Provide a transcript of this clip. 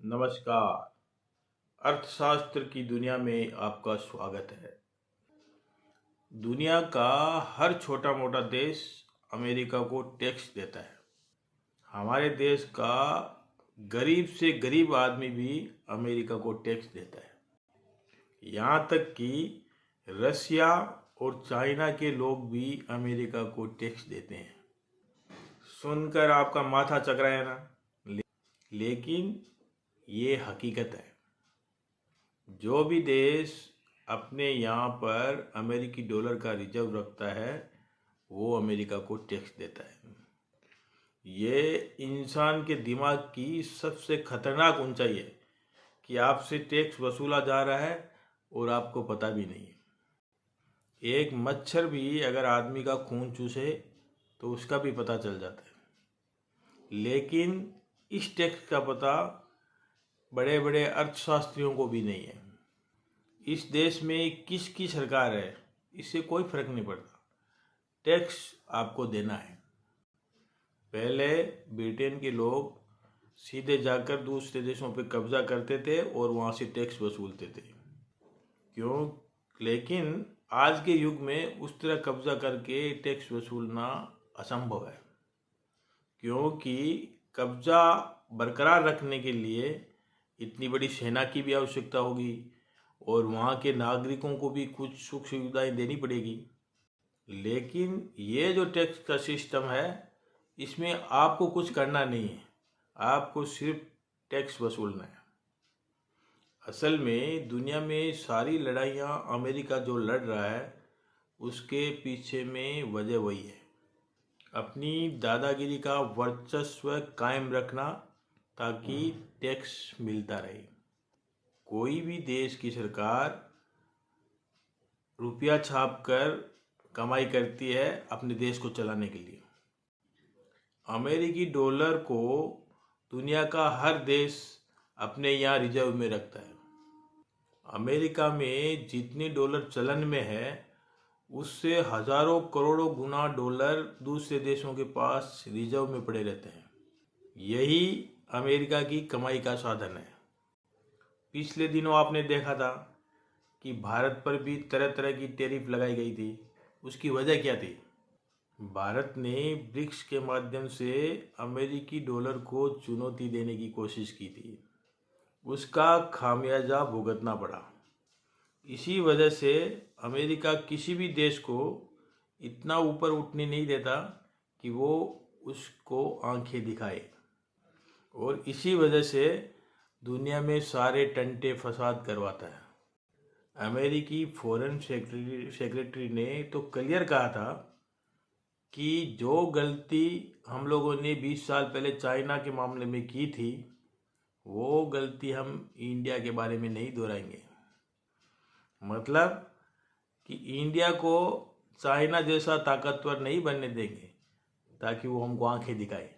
नमस्कार। अर्थशास्त्र की दुनिया में आपका स्वागत है। दुनिया का हर छोटा मोटा देश अमेरिका को टैक्स देता है। हमारे देश का गरीब से गरीब आदमी भी अमेरिका को टैक्स देता है। यहाँ तक कि रशिया और चाइना के लोग भी अमेरिका को टैक्स देते हैं। सुनकर आपका माथा चकराए ना, लेकिन ये हकीकत है। जो भी देश अपने यहाँ पर अमेरिकी डॉलर का रिजर्व रखता है वो अमेरिका को टैक्स देता है। ये इंसान के दिमाग की सबसे खतरनाक ऊंचाई है कि आपसे टैक्स वसूला जा रहा है और आपको पता भी नहीं। एक मच्छर भी अगर आदमी का खून चूसे तो उसका भी पता चल जाता है, लेकिन इस टैक्स का पता बड़े बड़े अर्थशास्त्रियों को भी नहीं है। इस देश में किसकी सरकार है इससे कोई फर्क नहीं पड़ता, टैक्स आपको देना है। पहले ब्रिटेन के लोग सीधे जाकर दूसरे देशों पर कब्जा करते थे और वहाँ से टैक्स वसूलते थे। क्यों? लेकिन आज के युग में उस तरह कब्जा करके टैक्स वसूलना असंभव है, क्योंकि कब्जा बरकरार रखने के लिए इतनी बड़ी सेना की भी आवश्यकता होगी और वहाँ के नागरिकों को भी कुछ सुख सुविधाएं देनी पड़ेगी। लेकिन ये जो टैक्स का सिस्टम है इसमें आपको कुछ करना नहीं है, आपको सिर्फ टैक्स वसूलना है। असल में दुनिया में सारी लड़ाइयाँ अमेरिका जो लड़ रहा है उसके पीछे में वजह वही है, अपनी दादागिरी का वर्चस्व कायम रखना ताकि टैक्स मिलता रहे। कोई भी देश की सरकार रुपया छाप कर कमाई करती है अपने देश को चलाने के लिए। अमेरिकी डॉलर को दुनिया का हर देश अपने यहाँ रिजर्व में रखता है। अमेरिका में जितनी डॉलर चलन में है उससे हजारों करोड़ों गुना डॉलर दूसरे देशों के पास रिजर्व में पड़े रहते हैं। यही अमेरिका की कमाई का साधन है। पिछले दिनों आपने देखा था कि भारत पर भी तरह तरह की टैरिफ लगाई गई थी। उसकी वजह क्या थी? भारत ने ब्रिक्स के माध्यम से अमेरिकी डॉलर को चुनौती देने की कोशिश की थी, उसका खामियाजा भुगतना पड़ा। इसी वजह से अमेरिका किसी भी देश को इतना ऊपर उठने नहीं देता कि वो उसको आंखें दिखाए, और इसी वजह से दुनिया में सारे टंटे फसाद करवाता है। अमेरिकी फॉरेन सेक्रेटरी ने तो क्लियर कहा था कि जो गलती हम लोगों ने 20 साल पहले चाइना के मामले में की थी वो गलती हम इंडिया के बारे में नहीं दोहराएंगे। मतलब कि इंडिया को चाइना जैसा ताकतवर नहीं बनने देंगे ताकि वो हमको आंखें दिखाए।